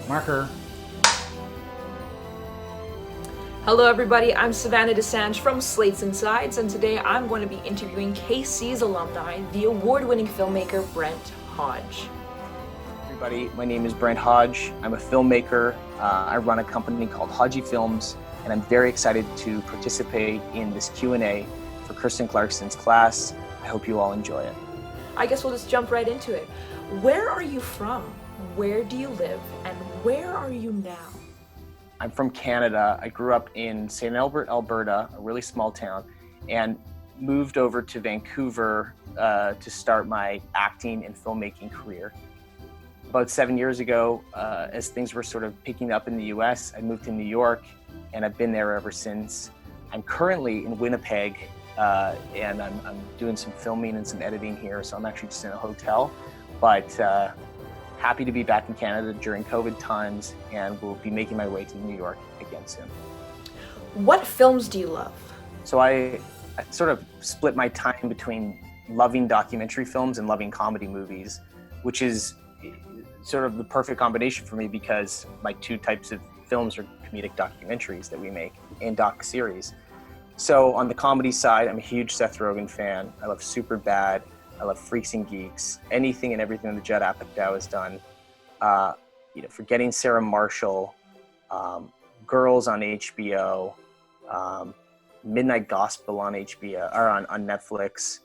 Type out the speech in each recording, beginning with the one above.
Marker. Hello everybody, I'm Savannah Disanjh from SLATES SIDES, and today I'm going to be interviewing KC's alumni, the award-winning filmmaker Brent Hodge. Everybody, my name is Brent Hodge. I'm a filmmaker. I run a company called Hodgee Films, and I'm very excited to participate in this Q&A for Kirsten Clarkson's class. I hope you all enjoy it. I guess we'll just jump right into it. Where are you from? Where do you live? And where are you now? I'm from Canada. I grew up in St. Albert, Alberta, a really small town, and moved over to Vancouver to start my acting and filmmaking career. About 7 years ago, as things were sort of picking up in the US, I moved to New York, and I've been there ever since. I'm currently in Winnipeg, and I'm doing some filming and some editing here, so I'm actually just in a hotel, but happy to be back in Canada during COVID times, and will be making my way to New York again soon. What films do you love? So I sort of split my time between loving documentary films and loving comedy movies, which is sort of the perfect combination for me because my two types of films are comedic documentaries that we make and doc series. So on the comedy side, I'm a huge Seth Rogen fan. I love Superbad. I love Freaks and Geeks, anything and everything that Judd Apatow has done. Forgetting Sarah Marshall, Girls on HBO, Midnight Gospel on HBO or on Netflix.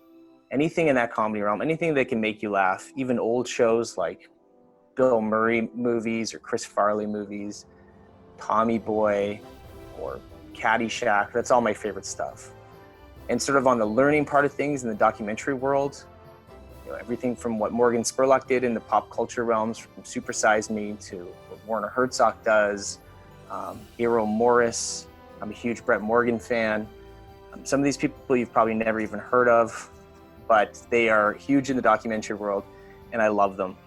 Anything in that comedy realm, anything that can make you laugh. Even old shows like Bill Murray movies or Chris Farley movies, Tommy Boy or Caddyshack. That's all my favorite stuff. And sort of on the learning part of things in the documentary world, everything from what Morgan Spurlock did in the pop culture realms, from Super Size Me to what Werner Herzog does, Errol Morris. I'm a huge Brett Morgen fan. Some of these people you've probably never even heard of, but they are huge in the documentary world, and I love them.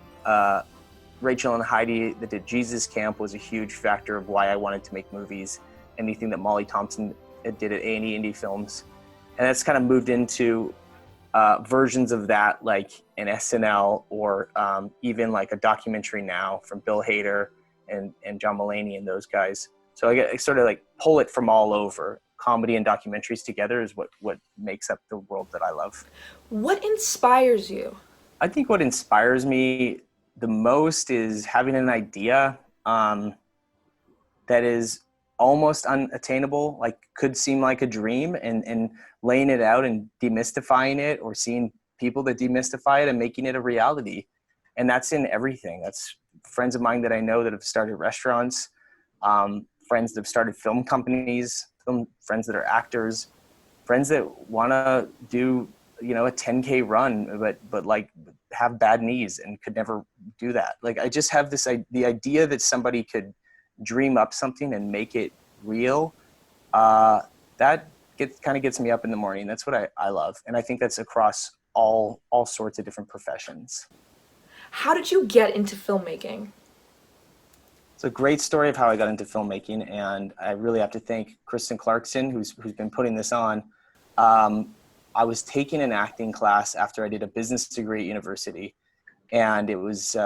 Rachel and Heidi that did Jesus Camp was a huge factor of why I wanted to make movies. Anything that Molly Thompson did at A&E Indie Films. And that's kind of moved into versions of that, like an SNL or even like a documentary now from Bill Hader and John Mulaney and those guys. So I sort of like pull it from all over. Comedy and documentaries together is what makes up the world that I love. What inspires you? I think what inspires me the most is having an idea that is almost unattainable, like could seem like a dream, and laying it out and demystifying it, or seeing people that demystify it and making it a reality. And that's in everything. That's friends of mine that I know that have started restaurants, friends that have started film companies, friends that are actors, friends that want to do, a 10K run, but like have bad knees and could never do that. Like I just have the idea that somebody could dream up something and make it real. That gets me up in the morning. That's what I love. And I think that's across all sorts of different professions. How did you get into filmmaking? It's a great story of how I got into filmmaking, and I really have to thank Kirsten Clarkson, who's been putting this on. I was taking an acting class after I did a business degree at university, and it was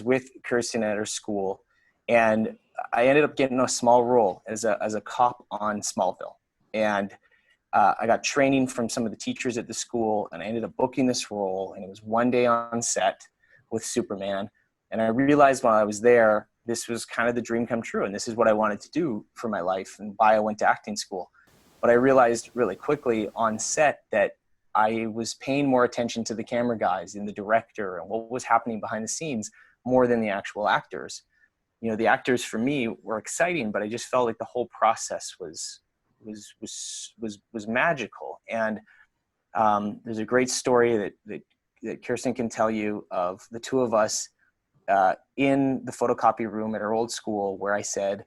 with Kirsten at her school, and I ended up getting a small role as a cop on Smallville. And I got training from some of the teachers at the school, and I ended up booking this role, and it was one day on set with Superman. And I realized while I was there, this was kind of the dream come true, and this is what I wanted to do for my life, and why I went to acting school. But I realized really quickly on set that I was paying more attention to the camera guys and the director and what was happening behind the scenes more than the actual actors. The actors for me were exciting, but I just felt like the whole process was magical. And there's a great story that Kirsten can tell you of the two of us in the photocopy room at our old school, where I said,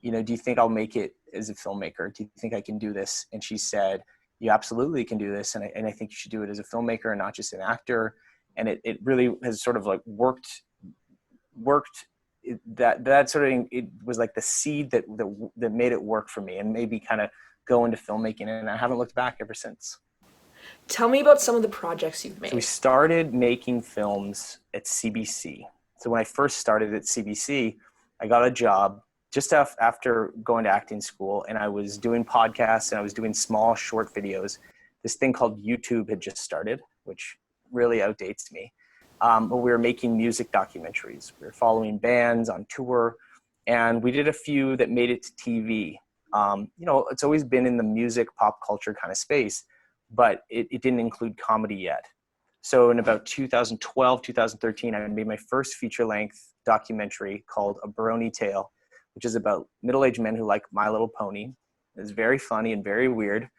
do you think I'll make it as a filmmaker? Do you think I can do this? And she said, you absolutely can do this. And I think you should do it as a filmmaker and not just an actor. And it really has sort of like worked. That sort of, it was like the seed that made it work for me and maybe kind of go into filmmaking. And I haven't looked back ever since. Tell me about some of the projects you've made. So we started making films at CBC. So when I first started at CBC, I got a job just after going to acting school, and I was doing podcasts and I was doing small short videos. This thing called YouTube had just started, which really outdates me. But we were making music documentaries. We were following bands on tour, and we did a few that made it to TV. It's always been in the music, pop culture kind of space, but it didn't include comedy yet. So in about 2012, 2013, I made my first feature-length documentary called A Brony Tale, which is about middle-aged men who like My Little Pony. It's very funny and very weird,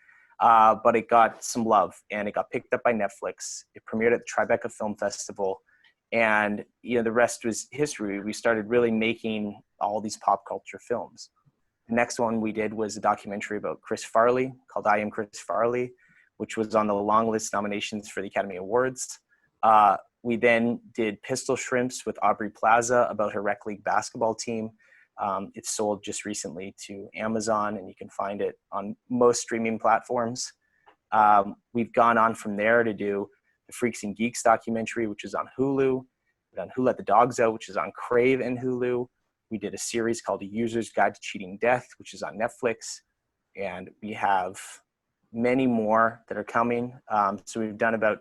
but it got some love, and it got picked up by Netflix. It premiered at the Tribeca Film Festival, and the rest was history. We started really making all these pop culture films. The next one we did was a documentary about Chris Farley called I Am Chris Farley, which was on the long list nominations for the Academy Awards. We then did Pistol Shrimps with Aubrey Plaza about her rec league basketball team. It's sold just recently to Amazon, and you can find it on most streaming platforms. We've gone on from there to do the Freaks and Geeks documentary, which is on Hulu. We've done Who Let the Dogs Out, which is on Crave and Hulu. We did a series called A User's Guide to Cheating Death, which is on Netflix. And we have many more that are coming. So we've done about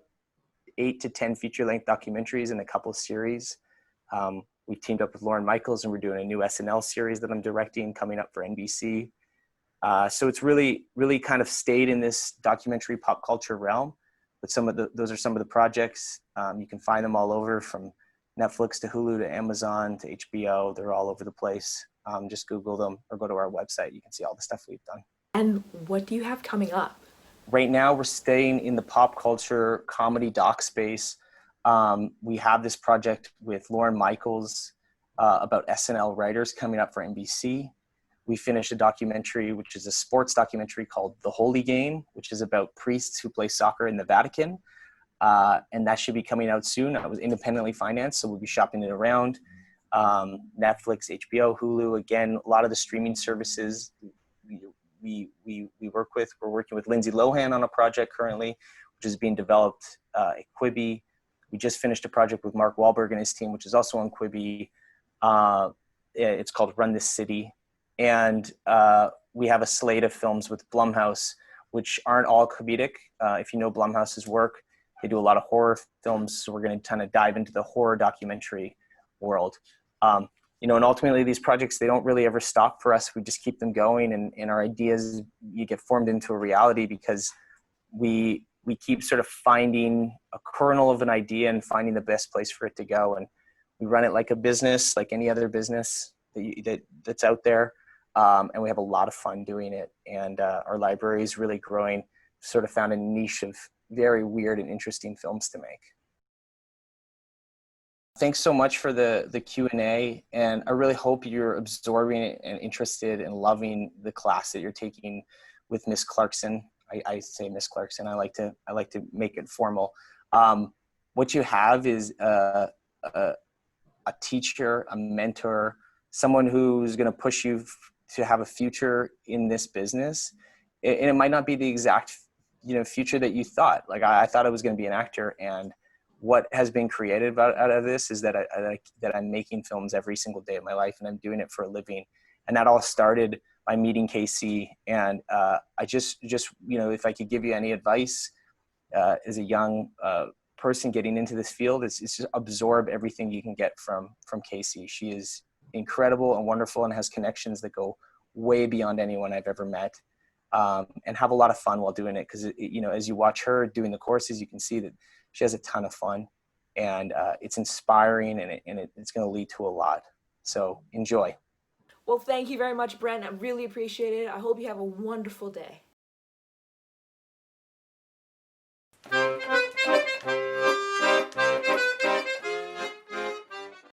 8 to 10 feature-length documentaries and a couple of series. We've teamed up with Lorne Michaels, and we're doing a new SNL series that I'm directing coming up for NBC. So it's really, really kind of stayed in this documentary pop culture realm. But those are some of the projects. You can find them all over, from Netflix to Hulu to Amazon to HBO. They're all over the place. Just Google them or go to our website. You can see all the stuff we've done. And what do you have coming up? Right now, we're staying in the pop culture comedy doc space. We have this project with Lorne Michaels about SNL writers coming up for NBC. We finished a documentary, which is a sports documentary called The Holy Game, which is about priests who play soccer in the Vatican. And that should be coming out soon. It was independently financed, so we'll be shopping it around. Netflix, HBO, Hulu, again, a lot of the streaming services we work with. We're working with Lindsay Lohan on a project currently, which is being developed at Quibi. We just finished a project with Mark Walberg and his team, which is also on Quibi. It's called Run This City. And we have a slate of films with Blumhouse, which aren't all comedic. If you know Blumhouse's work, they do a lot of horror films. So we're going to kind of dive into the horror documentary world. And ultimately these projects, they don't really ever stop for us. We just keep them going, and our ideas, you get formed into a reality because we keep sort of finding a kernel of an idea and finding the best place for it to go. And we run it like a business, like any other business that's out there. And we have a lot of fun doing it. And our library is really growing. Sort of found a niche of very weird and interesting films to make. Thanks so much for the Q&A, and I really hope you're absorbing it and interested and loving the class that you're taking with Miss Clarkson. I say Miss Clarkson. I like to make it formal. What you have is a teacher, a mentor, someone who's going to push you to have a future in this business, and it might not be the exact future that you thought. Like I thought I was going to be an actor, and what has been created out of this is that I'm making films every single day of my life, and I'm doing it for a living. And that all started by meeting KC. And I just if I could give you any advice as a young person getting into this field, it's just absorb everything you can get from KC. She is incredible and wonderful and has connections that go way beyond anyone I've ever met. And have a lot of fun while doing it, because as you watch her doing the courses, you can see that she has a ton of fun, and it's inspiring, and it's going to lead to a lot. So enjoy. Well, thank you very much, Brent. I really appreciate it. I hope you have a wonderful day.